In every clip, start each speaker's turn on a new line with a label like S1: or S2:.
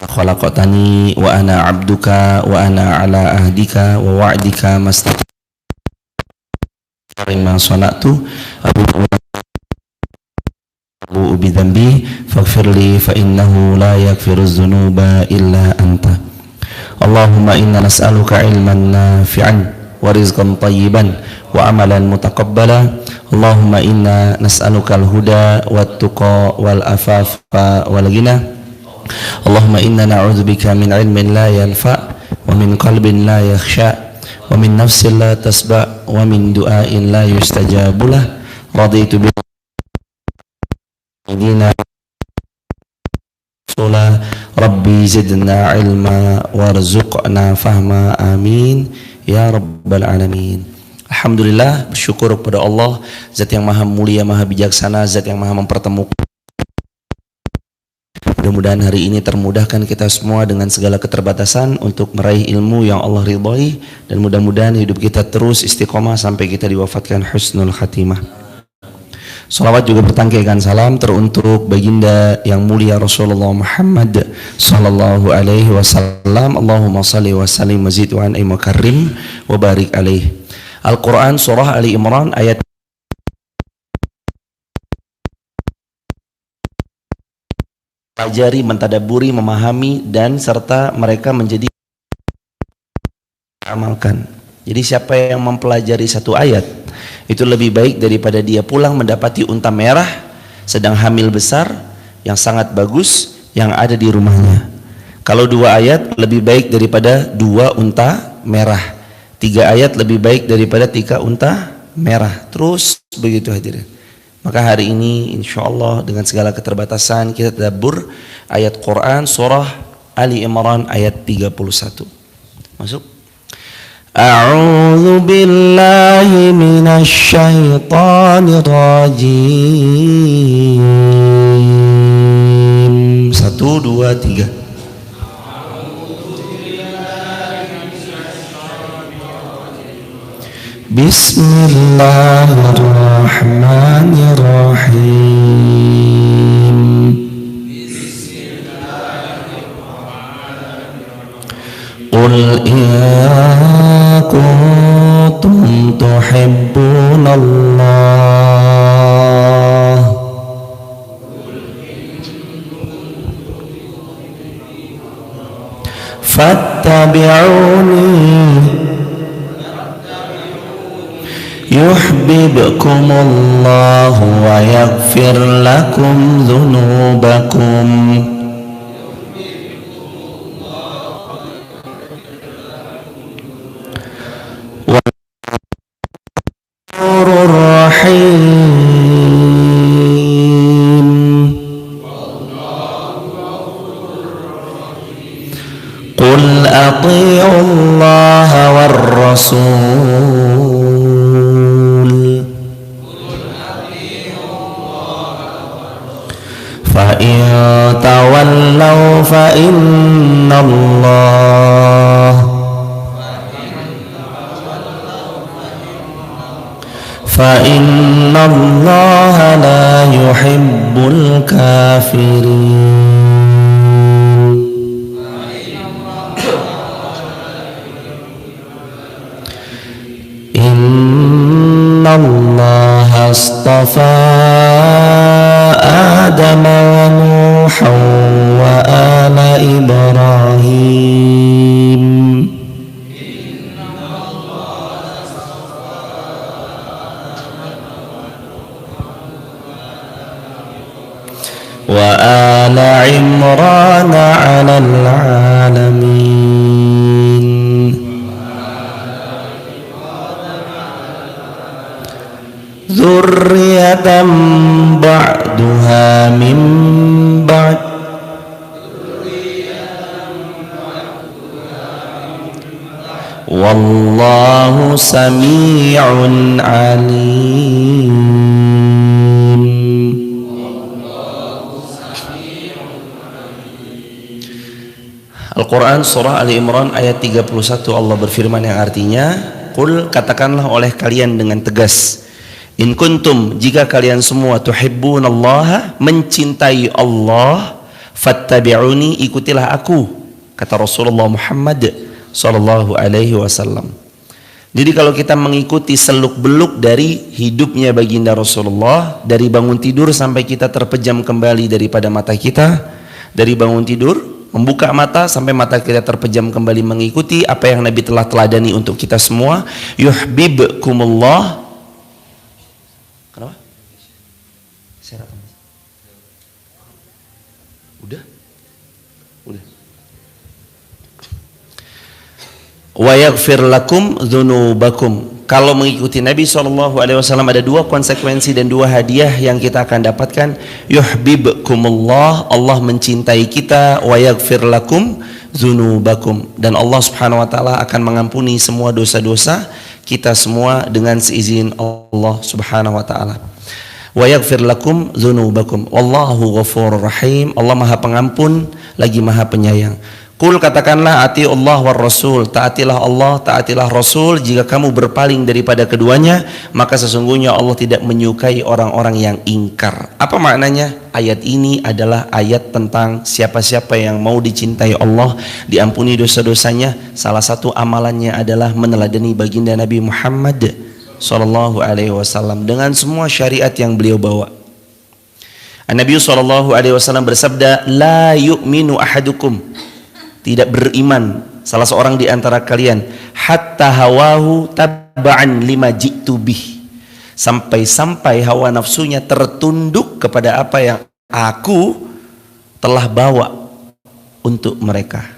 S1: khalaqtani wa ana 'abduka wa ana 'ala ahdika wa wa'dika mastata'tu ma sana'tu abu'u bi dhanbi faghfirli fa innahu la yaghfiru dzunuba illa anta. Allahumma inna nas'aluka 'ilman nafi'an wa rizqan thayyiban wa amalan mutaqabbala. Allahumma inna nas'aluka al-huda wat-tuqa wal afafa wal ghina. Allahumma inna na'udzubika min 'ilmin la yanfa' wa min qalbin la yakhsha wa min nafsin la tasba' wa min du'ain la yustajabu lah. Raditu bi dina sula rabbi zidna ilma warzuqna fahma amin ya rabbal alamin. Alhamdulillah, bersyukur kepada Allah, zat yang maha mulia, maha bijaksana, zat yang maha mempertemukan. Mudah-mudahan hari ini termudahkan kita semua dengan segala keterbatasan untuk meraih ilmu yang Allah ridhai, dan mudah-mudahan hidup kita terus istiqomah sampai kita diwafatkan husnul khatimah. Salawat juga bertangkaikan salam teruntuk baginda yang mulia Rasulullah Muhammad sallallahu alaihi wasallam. Allahumma salli wa sallim wa zid wa an'im wa karim wa barik alaihi. Al-Quran surah Ali Imran ayat pelajari, mentadaburi, memahami, dan serta mereka menjadi amalkan. Jadi siapa yang mempelajari satu ayat itu lebih baik daripada dia pulang mendapati unta merah sedang hamil besar yang sangat bagus yang ada di rumahnya. Kalau 2 ayat lebih baik daripada 2 unta merah. 3 ayat lebih baik daripada 3 unta merah. Terus begitu hadirin. Maka hari ini insyaallah dengan segala keterbatasan kita tadabbur ayat Quran surah Ali Imran ayat 31. Masuk. A'udzu billahi minasy syaithanir rajim. 1 2 3. Bismillahirrahmanirrahim. Qul in kuntum tuhibbunallah fattabi'uni yuhibbukumullahu wa yaghfir lakum dzunubakum. Ghafurur rahim. Qul athi'ullaha war rasul fa in tawallaw fa innallaha la yuhibbul kafirin. Innallaha astafa Adam wa Nuhan wa ala Ibrahim wa ala Imran ala alamin. Dzurriyyatan ba'duha min ba'd wallahu sami'un alim. Al-Quran surah Ali Imran ayat 31 Allah berfirman yang artinya, Qul, katakanlah oleh kalian dengan tegas, in kuntum, jika kalian semua tuhibbunallaha, mencintai Allah, Fattabi'uni, ikutilah aku, kata Rasulullah Muhammad sallallahu alaihi wasallam. Jadi kalau kita mengikuti seluk-beluk dari hidupnya baginda Rasulullah, dari bangun tidur sampai kita terpejam kembali daripada mata kita, dari bangun tidur, membuka mata sampai mata kita terpejam kembali mengikuti apa yang Nabi telah teladani untuk kita semua. Yuhibbukumullah. Kenapa? Udah? Udah. Wa yaghfir lakum dzunubakum. Kalau mengikuti Nabi SAW ada dua konsekuensi dan dua hadiah yang kita akan dapatkan. Yuhibbukumullah, Allah mencintai kita. Wa yaghfir lakum dzunubakum, dan Allah Subhanahu wa taala akan mengampuni semua dosa-dosa kita semua dengan seizin Allah Subhanahu wa taala. Wa yaghfir lakum dzunubakum wallahu ghafurur rahim. Allah Maha Pengampun lagi Maha Penyayang. Qul, katakanlah, ati Allah war Rasul, taatilah Allah, taatilah Rasul. Jika kamu berpaling daripada keduanya, maka sesungguhnya Allah tidak menyukai orang-orang yang ingkar. Apa maknanya? Ayat ini adalah ayat tentang siapa-siapa yang mau dicintai Allah, diampuni dosa-dosanya. Salah satu amalannya adalah meneladani baginda Nabi Muhammad sallallahu alaihi wasallam dengan semua syariat yang beliau bawa. Nabi sallallahu alaihi wasallam bersabda, la yu'minu ahadukum, tidak beriman salah seorang di antara kalian, hatta hawahu tab'an lima ji'tu bih, sampai-sampai hawa nafsunya tertunduk kepada apa yang aku telah bawa untuk mereka.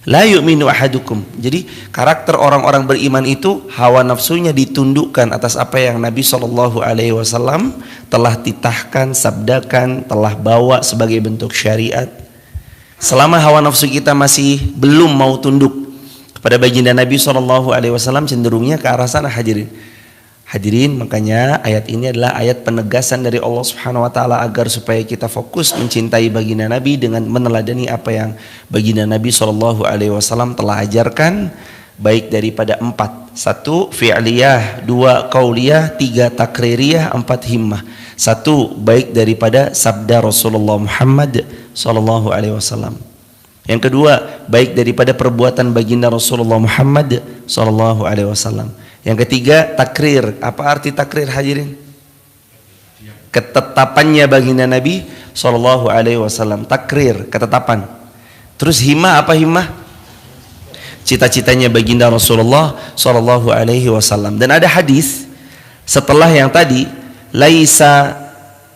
S1: La yu'minu ahadukum. Jadi karakter orang-orang beriman itu hawa nafsunya ditundukkan atas apa yang Nabi SAW telah titahkan, sabdakan, telah bawa sebagai bentuk syariat. Selama hawa nafsu kita masih belum mau tunduk kepada baginda Nabi SAW, cenderungnya ke arah sana, hadirin. Hadirin, makanya ayat ini adalah ayat penegasan dari Allah Subhanahu wa taala agar supaya kita fokus mencintai baginda Nabi dengan meneladani apa yang baginda Nabi SAW telah ajarkan, baik daripada 4. 1 fi'liyah, 2 qauliyah, 3 takririyah, 4 himmah. 1 baik daripada sabda Rasulullah Muhammad sallallahu alaihi wasallam. Yang kedua, baik daripada perbuatan baginda Rasulullah Muhammad sallallahu alaihi wasallam. Yang ketiga, takrir. Apa arti takrir, hadirin? Ketetapannya baginda Nabi sallallahu alaihi wasallam. Takrir, ketetapan. Terus himmah, apa himmah? Cita-citanya baginda Rasulullah sallallahu alaihi wasallam. Dan ada hadis setelah yang tadi, laisa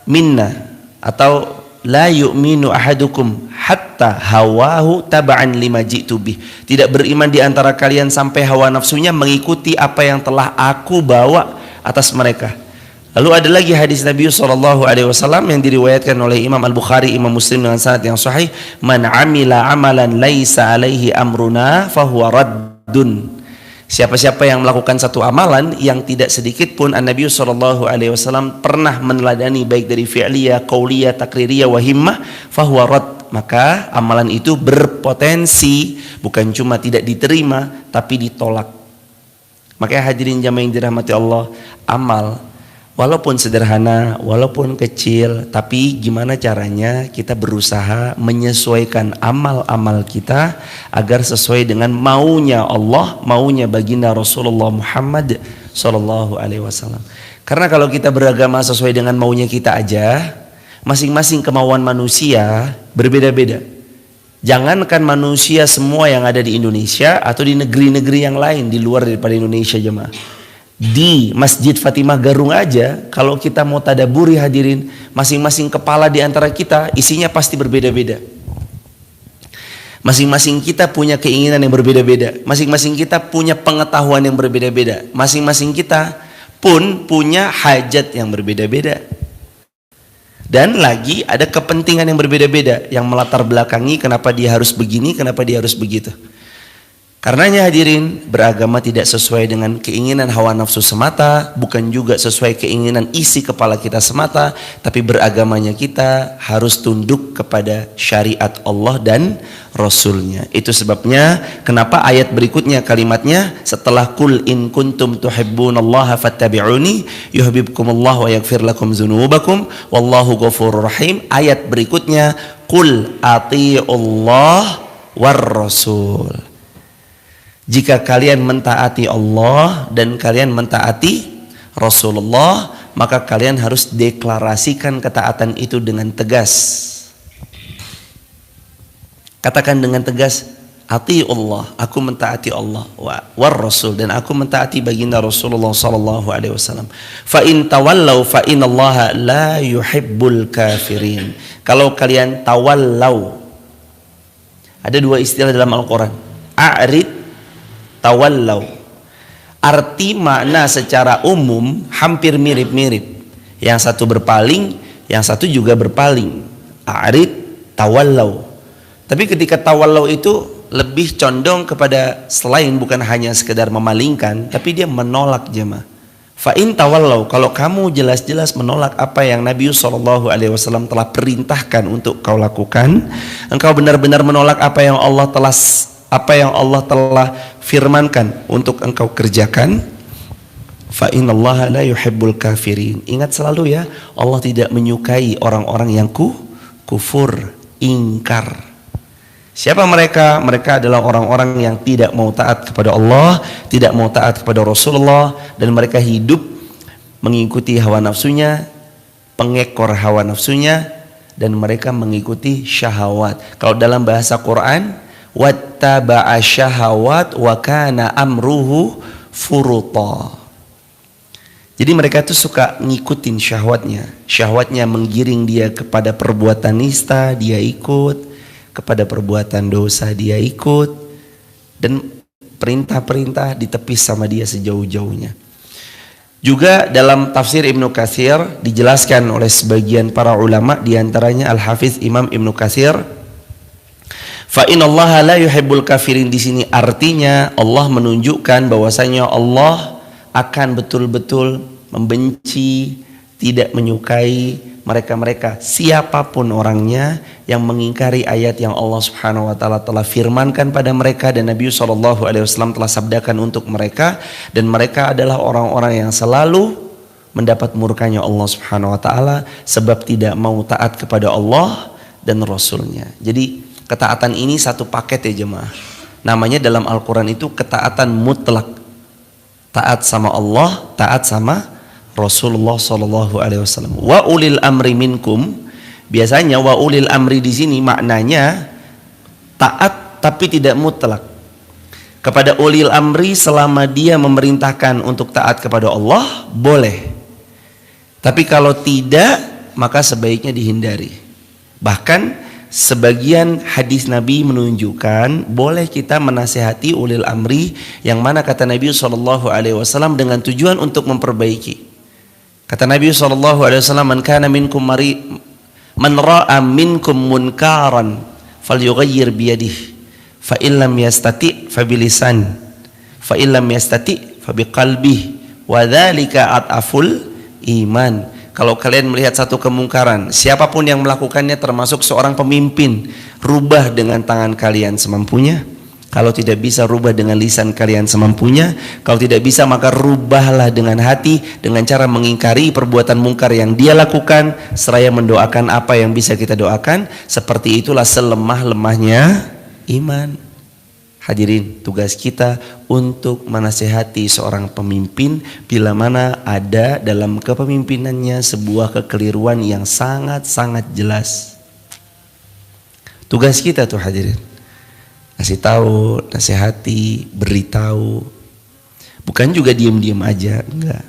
S1: minna atau la yu'minu ahadukum hatta hawahu tab'an lima ji'tu bih. Tidak beriman di antara kalian sampai hawa nafsunya mengikuti apa yang telah aku bawa atas mereka. Lalu ada lagi hadis Nabi SAW yang diriwayatkan oleh Imam Al-Bukhari, Imam Muslim dengan sanad yang sahih, man amila amalan laisa alaihi amruna fahuwa raddun. Siapa-siapa yang melakukan satu amalan yang tidak sedikit pun Nabi SAW pernah meneladani, baik dari fi'liyah, qauliyah, takririyah, wa himmah, fahuwa rad, maka amalan itu berpotensi bukan cuma tidak diterima tapi ditolak. Makanya hadirin jamaah yang dirahmati Allah, amal walaupun sederhana, walaupun kecil, tapi gimana caranya kita berusaha menyesuaikan amal-amal kita agar sesuai dengan maunya Allah, maunya baginda Rasulullah Muhammad sallallahu alaihi wasallam. Karena kalau kita beragama sesuai dengan maunya kita aja, masing-masing kemauan manusia berbeda-beda. Jangankan manusia semua yang ada di Indonesia atau di negeri-negeri yang lain di luar daripada Indonesia, jemaah. Di Masjid Fatimah Garung aja, kalau kita mau tadaburi hadirin, masing-masing kepala di antara kita isinya pasti berbeda-beda. Masing-masing kita punya keinginan yang berbeda-beda. Masing-masing kita punya pengetahuan yang berbeda-beda. Masing-masing kita pun punya hajat yang berbeda-beda. Dan lagi ada kepentingan yang berbeda-beda yang melatar belakangi kenapa dia harus begini, kenapa dia harus begitu. Karenanya hadirin, beragama tidak sesuai dengan keinginan hawa nafsu semata, bukan juga sesuai keinginan isi kepala kita semata, tapi beragamanya kita harus tunduk kepada syariat Allah dan Rasulnya. Itu sebabnya kenapa ayat berikutnya kalimatnya setelah kul in kuntum tuhibbunallaha fattabi'uni yuhibbukumullah wa yaghfir lakum dzunubakum wallahu ghafurur rahim. Ayat berikutnya kul atiiullah war rasul. Jika kalian mentaati Allah dan kalian mentaati Rasulullah, maka kalian harus deklarasikan ketaatan itu dengan tegas. Katakan dengan tegas, ati Allah, aku mentaati Allah, war Rasul, dan aku mentaati baginda Rasulullah sallallahu alaihi wasallam. Fa in tawallau fa innallaha la yuhibbul kafirin. Kalau kalian tawallau, ada dua istilah dalam Al-Qur'an. A'rid, tawallau. Arti makna secara umum hampir mirip-mirip. Yang satu berpaling, yang satu juga berpaling. A'rid, tawallau. Tapi ketika tawallau itu lebih condong kepada selain bukan hanya sekedar memalingkan, tapi dia menolak jemaah. Fa in tawallau, kalau kamu jelas-jelas menolak apa yang Nabi SAW telah perintahkan untuk kau lakukan, engkau benar-benar menolak apa yang Allah telah firmankan untuk engkau kerjakan, fa innallaha la yuhibbul kafirin. Ingat selalu ya, Allah tidak menyukai orang-orang yang kufur, ingkar. Siapa mereka? Mereka adalah orang-orang yang tidak mau taat kepada Allah, tidak mau taat kepada Rasulullah, dan mereka hidup mengikuti hawa nafsunya, pengekor hawa nafsunya, dan mereka mengikuti syahwat. Kalau dalam bahasa Quran, wattaba'a syahawat wa kana amruhu furuta. Jadi mereka itu suka ngikutin syahwatnya. Syahwatnya menggiring dia kepada perbuatan nista, dia ikut. Kepada perbuatan dosa dia ikut. Dan perintah-perintah ditepis sama dia sejauh-jauhnya. Juga dalam tafsir Ibnu Katsir dijelaskan oleh sebagian para ulama, diantaranya Al-Hafiz Imam Ibnu Katsir, fa innallaha la yuhibbul kafirin. Di sini artinya Allah menunjukkan bahwasanya Allah akan betul-betul membenci, tidak menyukai mereka-mereka siapapun orangnya yang mengingkari ayat yang Allah Subhanahu wa taala telah firmankan pada mereka dan Nabi SAW telah sabdakan untuk mereka, dan mereka adalah orang-orang yang selalu mendapat murkanya Allah Subhanahu wa taala sebab tidak mau taat kepada Allah dan Rasulnya. Jadi ketaatan ini satu paket ya jemaah. Namanya dalam Al-Quran itu ketaatan mutlak. Taat sama Allah, taat sama Rasulullah sallallahu alaihi wasallam. Wa ulil amri minkum. Biasanya wa ulil amri di sini maknanya taat tapi tidak mutlak. Kepada ulil amri selama dia memerintahkan untuk taat kepada Allah boleh. Tapi kalau tidak maka sebaiknya dihindari. Bahkan sebagian hadis Nabi menunjukkan boleh kita menasihati ulil amri, yang mana kata Nabi SAW dengan tujuan untuk memperbaiki. Kata Nabi SAW, man kana minkum man ra'a minkum munkaran falyughayyir biyadihi fa illam yastati fa bilisan fa illam yastati fa biqalbihi wa dzalika ataful iman. Kalau kalian melihat satu kemungkaran, siapapun yang melakukannya termasuk seorang pemimpin, rubah dengan tangan kalian semampunya. Kalau tidak bisa, rubah dengan lisan kalian semampunya. Kalau tidak bisa, maka rubahlah dengan hati, dengan cara mengingkari perbuatan mungkar yang dia lakukan, seraya mendoakan apa yang bisa kita doakan. Seperti itulah selemah-lemahnya iman. Hadirin, tugas kita untuk menasihati seorang pemimpin bila mana ada dalam kepemimpinannya sebuah kekeliruan yang sangat-sangat jelas. Tugas kita tuh hadirin, kasih tahu, nasihati, beritahu. Bukan juga diam-diam aja, enggak.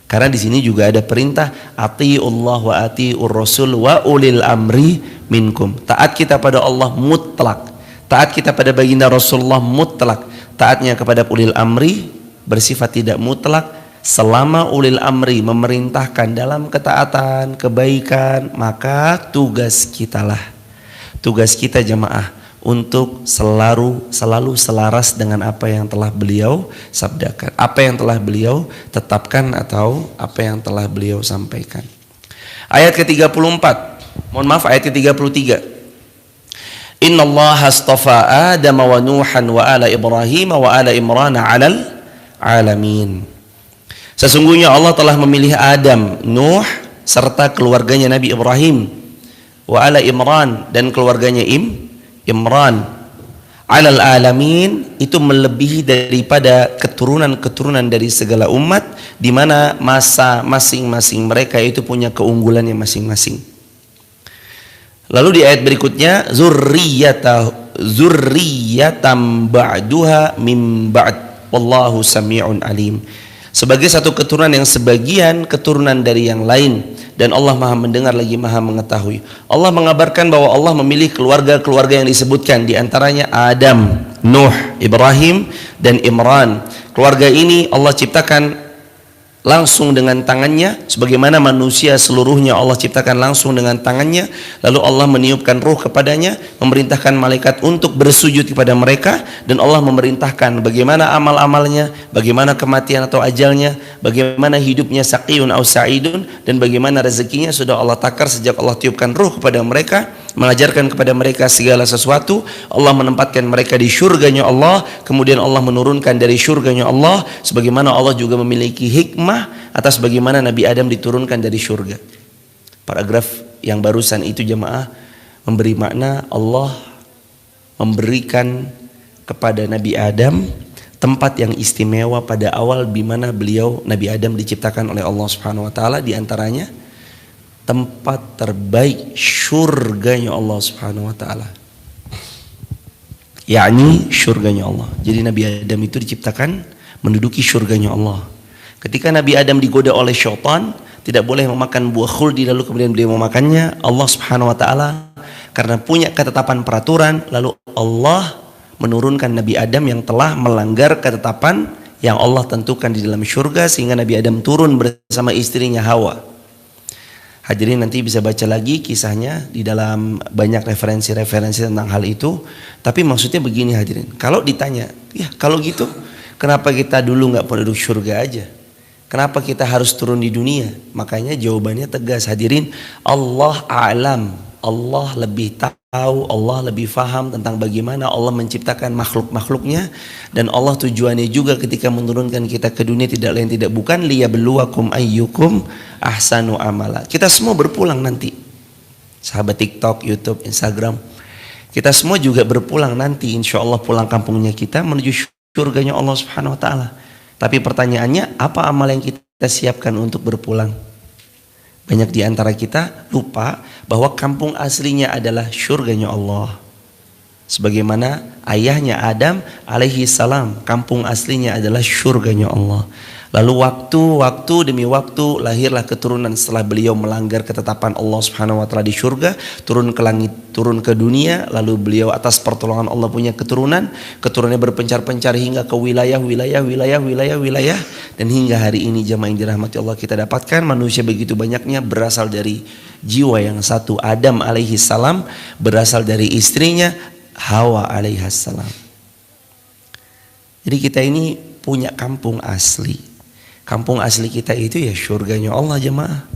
S1: Karena di sini juga ada perintah atiullah wa atiur rasul wa ulil amri minkum. Taat kita pada Allah mutlak. Taat kita pada baginda Rasulullah mutlak. Taatnya kepada ulil amri bersifat tidak mutlak. Selama ulil amri memerintahkan dalam ketaatan, kebaikan, maka tugas kita jamaah untuk selalu selaras dengan apa yang telah beliau sabdakan, apa yang telah beliau tetapkan atau apa yang telah beliau sampaikan. Ayat ke-34, mohon maaf, ayat ke-33. Innallaha astafa Adam wa Nuhan wa ala Ibrahim wa ala Imran 'alal alamin. Sesungguhnya Allah telah memilih Adam, Nuh serta keluarganya Nabi Ibrahim, wa ala Imran dan keluarganya Imran, 'alal alamin, itu melebihi daripada keturunan-keturunan dari segala umat, di mana masa masing-masing mereka itu punya keunggulannya masing-masing. Lalu di ayat berikutnya, zurriyatam ba'duha mim ba'd wallahu sami'un alim. Sebagai satu keturunan yang sebagian keturunan dari yang lain, dan Allah Maha mendengar lagi Maha mengetahui. Allah mengabarkan bahwa Allah memilih keluarga-keluarga yang disebutkan, di antaranya Adam, Nuh, Ibrahim dan Imran. Keluarga ini Allah ciptakan langsung dengan tangannya, sebagaimana manusia seluruhnya Allah ciptakan langsung dengan tangannya. Lalu Allah meniupkan ruh kepadanya, memerintahkan malaikat untuk bersujud kepada mereka, dan Allah memerintahkan bagaimana amal-amalnya, bagaimana kematian atau ajalnya, bagaimana hidupnya saqiyun au sa'idun, dan bagaimana rezekinya sudah Allah takar sejak Allah tiupkan ruh kepada mereka, mengajarkan kepada mereka segala sesuatu. Allah menempatkan mereka di syurganya Allah, kemudian Allah menurunkan dari syurganya Allah, sebagaimana Allah juga memiliki hikmah atas bagaimana Nabi Adam diturunkan dari syurga. Paragraf yang barusan itu jemaah memberi makna Allah memberikan kepada Nabi Adam tempat yang istimewa pada awal, di mana beliau Nabi Adam diciptakan oleh Allah Subhanahu wa taala, di antaranya tempat terbaik syurganya Allah Subhanahu wa taala, yakni syurganya Allah. Jadi Nabi Adam itu diciptakan menduduki syurganya Allah. Ketika Nabi Adam digoda oleh syaitan, tidak boleh memakan buah khuldi, lalu kemudian beliau memakannya, Allah Subhanahu wa taala karena punya ketetapan peraturan, lalu Allah menurunkan Nabi Adam yang telah melanggar ketetapan yang Allah tentukan di dalam syurga, sehingga Nabi Adam turun bersama istrinya Hawa. Hadirin nanti bisa baca lagi kisahnya di dalam banyak referensi-referensi tentang hal itu. Tapi maksudnya begini hadirin, kalau ditanya, ya kalau gitu kenapa kita dulu nggak penduduk syurga aja? Kenapa kita harus turun di dunia? Makanya jawabannya tegas hadirin, Allah a'lam, Allah lebih tahu, Allah lebih faham tentang bagaimana Allah menciptakan makhluk-makhluknya. Dan Allah tujuannya juga ketika menurunkan kita ke dunia tidak lain tidak bukan liyabluwakum ayyukum ahsanu amala. Kita semua berpulang nanti, sahabat TikTok, YouTube, Instagram, kita semua juga berpulang nanti, insya Allah pulang kampungnya kita menuju surganya Allah Subhanahu wa taala. Tapi pertanyaannya, apa amal yang kita siapkan untuk berpulang? Banyak di antara kita lupa bahwa kampung aslinya adalah surganya Allah. Sebagaimana ayahnya Adam alaihi salam, kampung aslinya adalah surganya Allah. Lalu waktu demi waktu lahirlah keturunan setelah beliau melanggar ketetapan Allah Subhanahu wa taala di surga, turun ke langit, turun ke dunia, lalu beliau atas pertolongan Allah punya keturunannya berpencar-pencar hingga ke wilayah, dan hingga hari ini jamaah yang dirahmati Allah kita dapatkan manusia begitu banyaknya berasal dari jiwa yang satu, Adam alaihi salam, berasal dari istrinya Hawa alaihi salam. Jadi kita ini punya kampung asli. Kampung asli kita itu ya surganya Allah jemaah.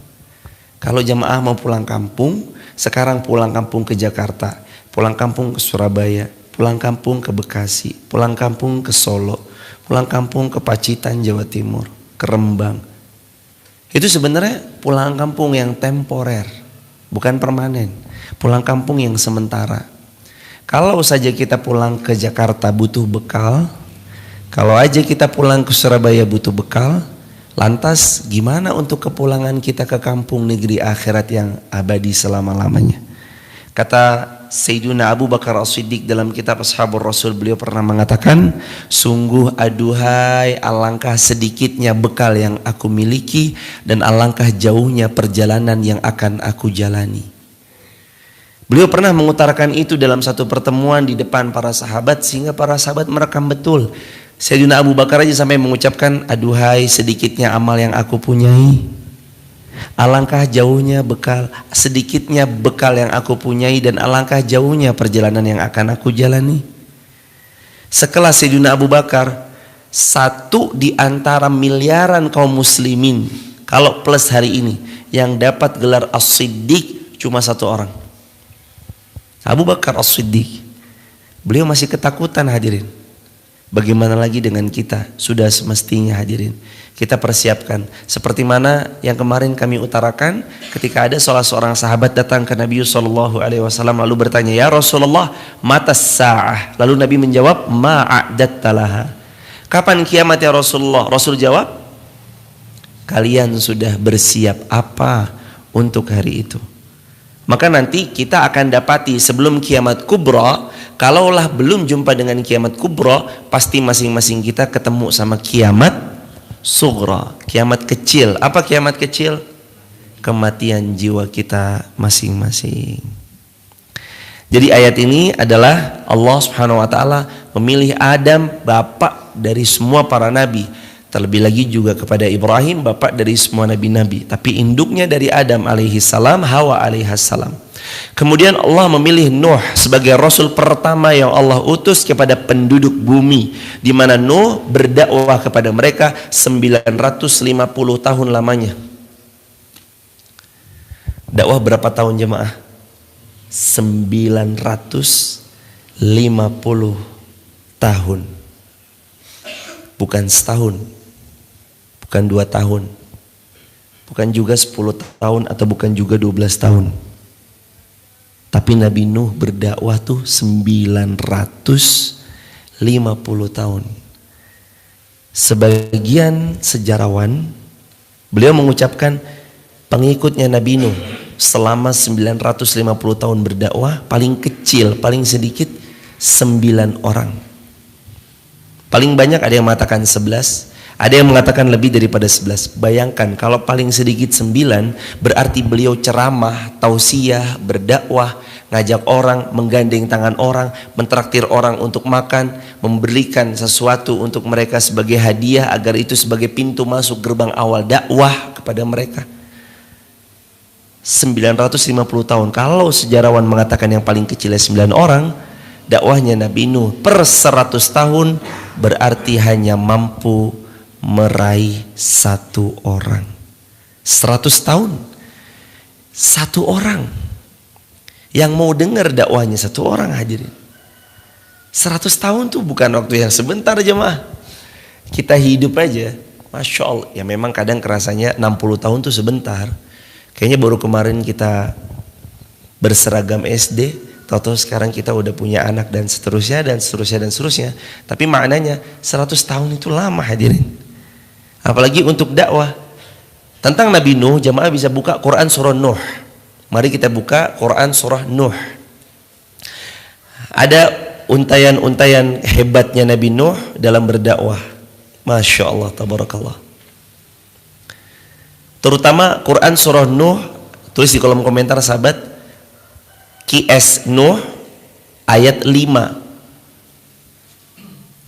S1: Kalau jemaah mau pulang kampung, sekarang pulang kampung ke Jakarta, pulang kampung ke Surabaya, pulang kampung ke Bekasi, pulang kampung ke Solo, pulang kampung ke Pacitan Jawa Timur, ke Rembang. Itu sebenarnya pulang kampung yang temporer, bukan permanen. Pulang kampung yang sementara. Kalau saja kita pulang ke Jakarta butuh bekal, kalau aja kita pulang ke Surabaya butuh bekal, lantas gimana untuk kepulangan kita ke kampung negeri akhirat yang abadi selama-lamanya? Kata Sayyiduna Abu Bakar As-Siddiq dalam kitab Ashabur Rasul, beliau pernah mengatakan, sungguh aduhai alangkah sedikitnya bekal yang aku miliki dan alangkah jauhnya perjalanan yang akan aku jalani. Beliau pernah mengutarakan itu dalam satu pertemuan di depan para sahabat, sehingga para sahabat merekam betul. Sayyidina Abu Bakar aja sampai mengucapkan, aduhai sedikitnya amal yang aku punyai. Alangkah jauhnya bekal, sedikitnya bekal yang aku punyai, dan alangkah jauhnya perjalanan yang akan aku jalani. Sekelas Sayyidina Abu Bakar, satu di antara miliaran kaum muslimin, kalau plus hari ini, yang dapat gelar As-Siddiq cuma satu orang. Abu Bakar As-Siddiq. Beliau masih ketakutan, hadirin. Bagaimana lagi dengan kita? Sudah semestinya, hadirin, kita persiapkan seperti mana yang kemarin kami utarakan ketika ada salah seorang sahabat datang ke Nabi SAW lalu bertanya, ya Rasulullah, matas sa'ah? Lalu Nabi menjawab, ma'a'datta laha. Kapan kiamat ya Rasulullah? Rasul jawab, kalian sudah bersiap apa untuk hari itu? Maka nanti kita akan dapati sebelum kiamat kubra, kalaulah belum jumpa dengan kiamat kubra, pasti masing-masing kita ketemu sama kiamat sughra, kiamat kecil. Apa kiamat kecil? Kematian jiwa kita masing-masing. Jadi ayat ini adalah Allah Subhanahu wa taala memilih Adam, bapak dari semua para nabi. Terlebih lagi juga kepada Ibrahim, bapak dari semua nabi-nabi. Tapi induknya dari Adam alaihi salam, Hawa alaihi salam. Kemudian Allah memilih Nuh sebagai rasul pertama yang Allah utus kepada penduduk bumi, di mana Nuh berdakwah kepada mereka 950 tahun lamanya. Dakwah berapa tahun jemaah? 950 tahun. Bukan setahun, bukan 2 tahun, bukan juga 10 tahun, atau bukan juga 12 tahun. Tapi Nabi Nuh berdakwah tuh 950 tahun. Sebagian sejarawan, beliau mengucapkan pengikutnya Nabi Nuh selama 950 tahun berdakwah, paling kecil, paling sedikit 9 orang. Paling banyak ada yang mengatakan 11, ada yang mengatakan lebih daripada 11. Bayangkan kalau paling sedikit 9, berarti beliau ceramah, tausiah, berdakwah, ngajak orang, menggandeng tangan orang, mentraktir orang untuk makan, memberikan sesuatu untuk mereka sebagai hadiah agar itu sebagai pintu masuk gerbang awal dakwah kepada mereka. 950 tahun. Kalau sejarawan mengatakan yang paling kecilnya 9 orang, dakwahnya Nabi Nuh per 100 tahun berarti hanya mampu meraih 1 orang. 100 tahun 1 orang yang mau dengar dakwahnya 1 orang, hadirin. 100 tahun tuh bukan waktu yang sebentar jemaah. Kita hidup aja, Masya Allah. Ya memang kadang kerasanya 60 tahun tuh sebentar. Kayaknya baru kemarin kita berseragam SD, tahu-tahu sekarang kita udah punya anak, dan seterusnya dan seterusnya dan seterusnya. Tapi maknanya 100 tahun itu lama, hadirin. Apalagi untuk dakwah. Tentang Nabi Nuh, jamaah bisa buka Quran surah Nuh. Mari kita buka Quran surah Nuh. Ada untayan-untayan hebatnya Nabi Nuh dalam berdakwah. Masya Allah, tabarakallah. Terutama Quran surah Nuh, tulis di kolom komentar sahabat, QS Nuh ayat 5.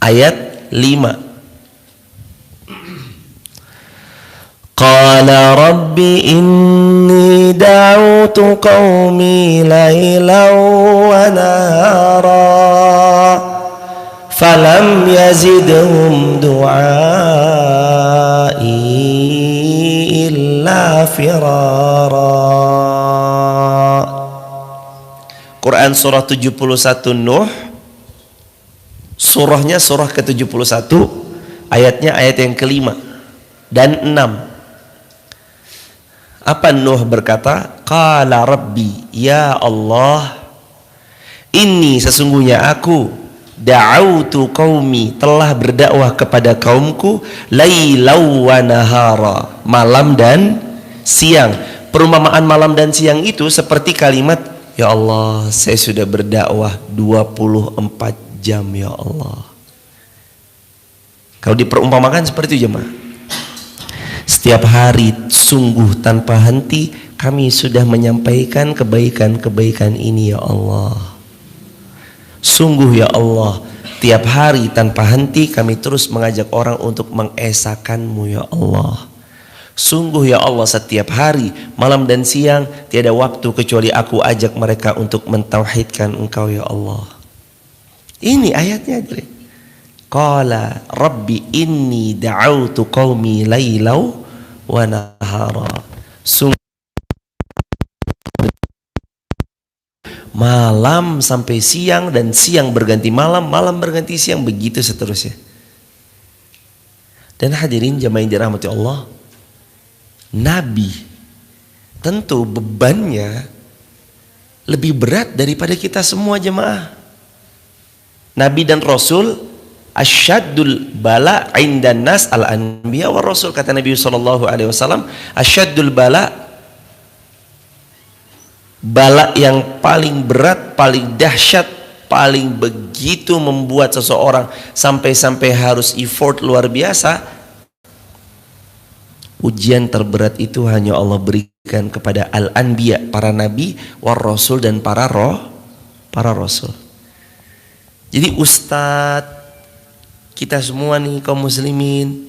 S1: Ayat 5. Qala rabbi inni da'utu qaumi laylan wa nahara falam yazidhum du'ai illa firara. Quran surah 71 Nuh, surahnya surah ke-71, ayatnya ayat yang ke-5 dan 6. Apa Nuh berkata? Qala rabbi, ya Allah, ini sesungguhnya aku, da'autu qaumi, telah berdakwah kepada kaumku, lailau wa nahara, malam dan siang. Perumpamaan malam dan siang itu seperti kalimat, ya Allah, saya sudah berdakwah 24 jam ya Allah. Kalau diperumpamakan seperti itu jemaah, setiap hari sungguh tanpa henti kami sudah menyampaikan kebaikan-kebaikan ini ya Allah. Sungguh ya Allah, tiap hari tanpa henti kami terus mengajak orang untuk mengesahkan-Mu ya Allah. Sungguh ya Allah, setiap hari, malam dan siang, tiada waktu kecuali aku ajak mereka untuk mentauhidkan Engkau ya Allah. Ini ayatnya. Qala Rabbi inni da'autu qaumi lailau wa nahara. Sungguh malam sampai siang, dan siang berganti malam, malam berganti siang, begitu seterusnya. Dan hadirin jamaah yang dirahmati Allah, Nabi tentu bebannya lebih berat daripada kita semua jemaah. Nabi dan Rasul asyaddul bala indan nas al anbiya wa rasul, kata Nabi SAW. Asyaddul bala, bala yang paling berat, paling dahsyat, paling begitu membuat seseorang sampai-sampai harus effort luar biasa. Ujian terberat itu hanya Allah berikan kepada al-anbiya, para nabi, war rasul, dan para rasul. Jadi ustadz kita semua nih kaum muslimin,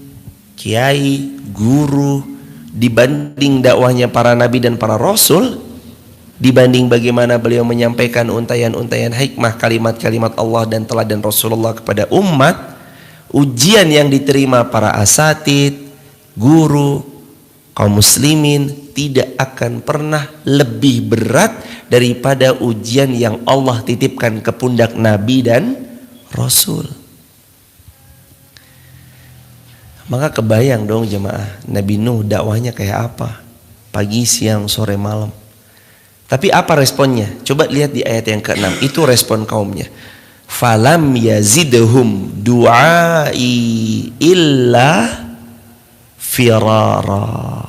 S1: kiai, guru, dibanding dakwahnya para nabi dan para rasul, dibanding bagaimana beliau menyampaikan untayan-untayan hikmah, kalimat-kalimat Allah dan teladan Rasulullah kepada umat, ujian yang diterima para asatid, guru, kaum muslimin tidak akan pernah lebih berat daripada ujian yang Allah titipkan ke pundak Nabi dan Rasul. Maka kebayang dong jemaah, Nabi Nuh dakwahnya kayak apa? Pagi, siang, sore, malam. Tapi apa responnya? Coba lihat di ayat yang ke-6. Itu respon kaumnya. Falam yazidhum du'ai illa firara.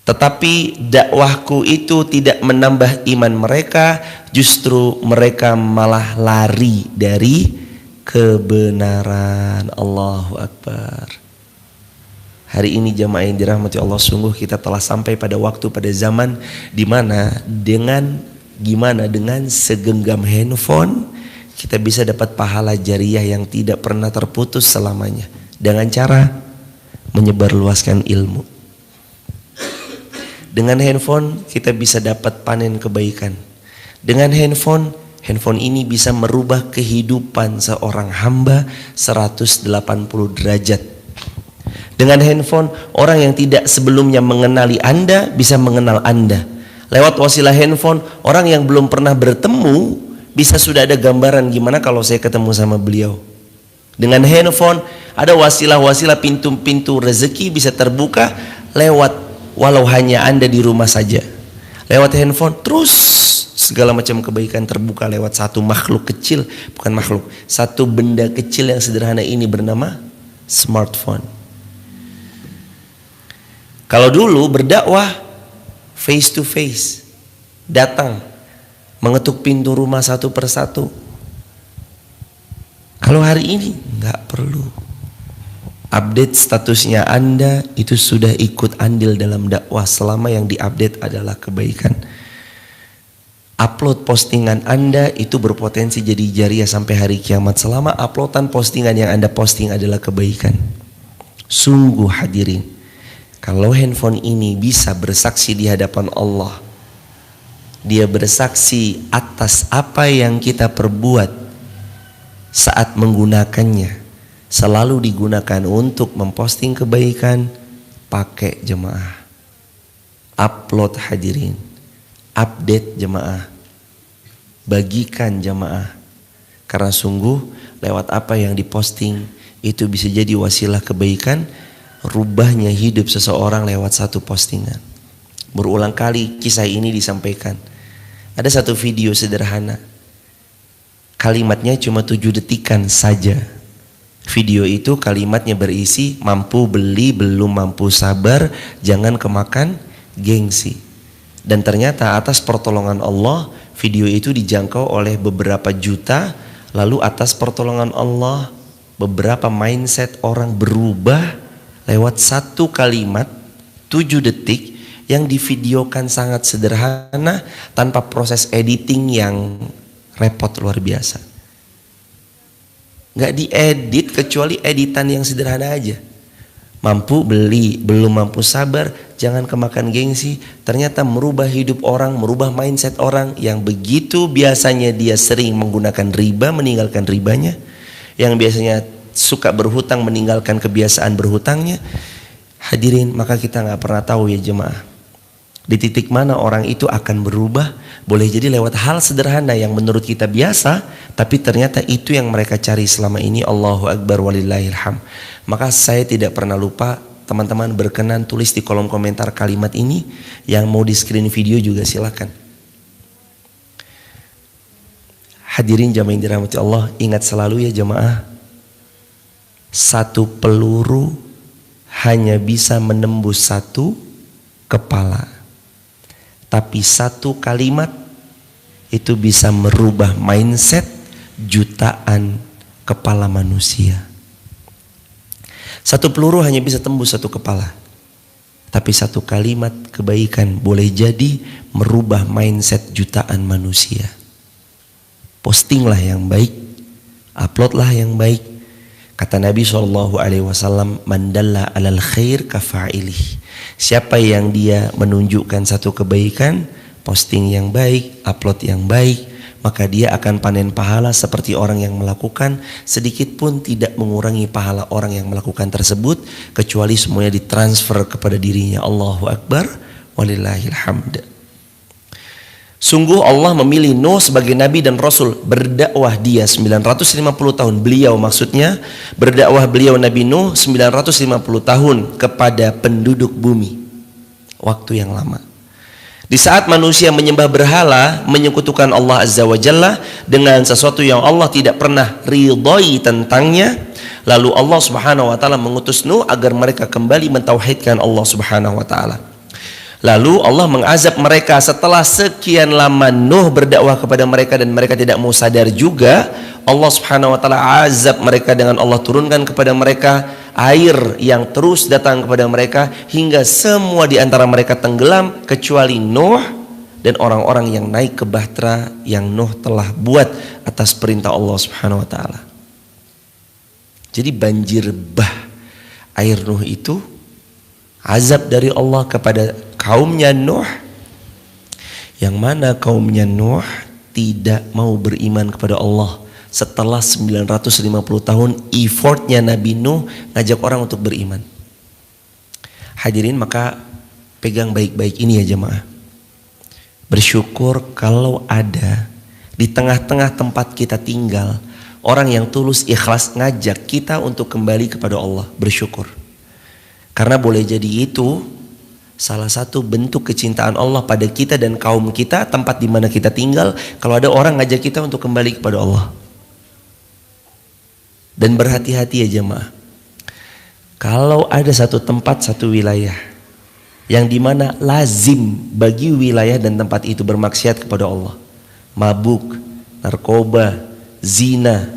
S1: Tetapi dakwahku itu tidak menambah iman mereka, justru mereka malah lari dari kebenaran. Allahu Akbar. Hari ini jamaah yang dirahmati Allah, sungguh kita telah sampai pada waktu, pada zaman di mana dengan segenggam handphone kita bisa dapat pahala jariah yang tidak pernah terputus selamanya, dengan cara menyebarluaskan ilmu. Dengan handphone kita bisa dapat panen kebaikan. Dengan handphone ini bisa merubah kehidupan seorang hamba 180 derajat. Dengan handphone, orang yang tidak sebelumnya mengenali Anda bisa mengenal Anda. Lewat wasilah handphone, orang yang belum pernah bertemu bisa sudah ada gambaran gimana kalau saya ketemu sama beliau. Dengan handphone ada wasilah-wasilah, pintu-pintu rezeki bisa terbuka lewat, walau hanya Anda di rumah saja. Lewat handphone terus segala macam kebaikan terbuka lewat satu makhluk kecil, bukan makhluk, satu benda kecil yang sederhana ini bernama smartphone. Kalau dulu berdakwah face to face, datang mengetuk pintu rumah satu persatu. Kalau hari ini nggak perlu. Update statusnya Anda itu sudah ikut andil dalam dakwah selama yang diupdate adalah kebaikan. Upload postingan Anda itu berpotensi jadi jariah sampai hari kiamat selama uploadan postingan yang Anda posting adalah kebaikan. Sungguh hadirin, kalau handphone ini bisa bersaksi di hadapan Allah, dia bersaksi atas apa yang kita perbuat saat menggunakannya, selalu digunakan untuk memposting kebaikan. Pakai jemaah, upload hadirin, update jemaah, bagikan jemaah, karena sungguh lewat apa yang diposting itu bisa jadi wasilah kebaikan, rubahnya hidup seseorang lewat satu postingan. Berulang kali kisah ini disampaikan. Ada satu video sederhana, kalimatnya cuma 7 detikan saja. Video itu kalimatnya berisi, mampu beli belum mampu sabar, jangan kemakan gengsi. Dan ternyata atas pertolongan Allah, video itu dijangkau oleh beberapa juta. Lalu atas pertolongan Allah, beberapa mindset orang berubah lewat satu kalimat 7 detik yang divideokan sangat sederhana tanpa proses editing yang repot luar biasa. nggak diedit kecuali editan yang sederhana aja. Mampu beli, belum mampu sabar, jangan kemakan gengsi. Ternyata merubah hidup orang, merubah mindset orang yang begitu biasanya dia sering menggunakan riba, meninggalkan ribanya. Yang biasanya suka berhutang, meninggalkan kebiasaan berhutangnya. Hadirin, maka kita nggak pernah tahu ya jemaah, di titik mana orang itu akan berubah. Boleh jadi lewat hal sederhana yang menurut kita biasa, tapi ternyata itu yang mereka cari selama ini. Allahu Akbar walillahilham. Maka saya tidak pernah lupa, teman-teman berkenan tulis di kolom komentar kalimat ini. Yang mau di screen video juga silakan. Hadirin jamaah yang dirahmati Allah, ingat selalu ya jemaah, satu peluru hanya bisa menembus satu kepala. Tapi satu kalimat itu bisa merubah mindset jutaan kepala manusia. Satu peluru hanya bisa tembus satu kepala. Tapi satu kalimat kebaikan boleh jadi merubah mindset jutaan manusia. Postinglah yang baik, uploadlah yang baik. Kata Nabi SAW, man dalla alal khair kafa'ilih. Siapa yang dia menunjukkan satu kebaikan, posting yang baik, upload yang baik, maka dia akan panen pahala seperti orang yang melakukan, sedikit pun tidak mengurangi pahala orang yang melakukan tersebut, kecuali semuanya ditransfer kepada dirinya. Allahu Akbar walillahilhamd. Sungguh Allah memilih Nuh sebagai nabi dan rasul. Berdakwah dia 950 tahun. Beliau maksudnya, berdakwah beliau Nabi Nuh 950 tahun kepada penduduk bumi. Waktu yang lama. Di saat manusia menyembah berhala, menyekutukan Allah Azza wa Jalla dengan sesuatu yang Allah tidak pernah ridhoi tentangnya, lalu Allah Subhanahu wa taala mengutus Nuh agar mereka kembali mentauhidkan Allah Subhanahu wa taala. Lalu Allah mengazab mereka setelah sekian lama Nuh berdakwah kepada mereka dan mereka tidak mau sadar juga. Allah Subhanahu wa taala azab mereka dengan Allah turunkan kepada mereka air yang terus datang kepada mereka hingga semua di antara mereka tenggelam kecuali Nuh dan orang-orang yang naik ke bahtera yang Nuh telah buat atas perintah Allah Subhanahu wa taala. Jadi banjir bah air Nuh itu azab dari Allah kepada kaumnya Nuh, yang mana kaumnya Nuh tidak mau beriman kepada Allah. Setelah 950 tahun effortnya Nabi Nuh ngajak orang untuk beriman. Hadirin, maka pegang baik-baik ini ya jemaah. Bersyukur kalau ada di tengah-tengah tempat kita tinggal orang yang tulus ikhlas ngajak kita untuk kembali kepada Allah. Bersyukur. Karena boleh jadi itu salah satu bentuk kecintaan Allah pada kita dan kaum kita, tempat di mana kita tinggal, kalau ada orang ngajak kita untuk kembali kepada Allah. Dan berhati-hati ya jemaah. Kalau ada satu tempat, satu wilayah yang dimana lazim bagi wilayah dan tempat itu bermaksiat kepada Allah, mabuk, narkoba, zina,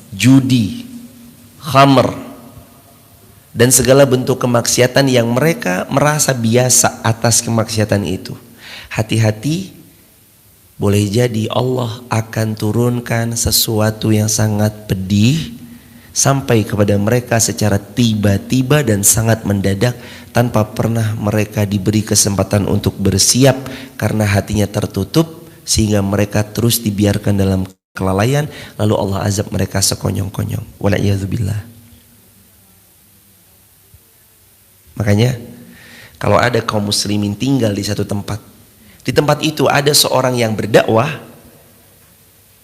S1: judi, khamr, dan segala bentuk kemaksiatan yang mereka merasa biasa atas kemaksiatan itu, hati-hati, boleh jadi Allah akan turunkan sesuatu yang sangat pedih sampai kepada mereka secara tiba-tiba dan sangat mendadak tanpa pernah mereka diberi kesempatan untuk bersiap, karena hatinya tertutup sehingga mereka terus dibiarkan dalam kelalaian, lalu Allah azab mereka sekonyong-konyong. Wala'iyadzubillah. Makanya kalau ada kaum muslimin tinggal di satu tempat, di tempat itu ada seorang yang berdakwah,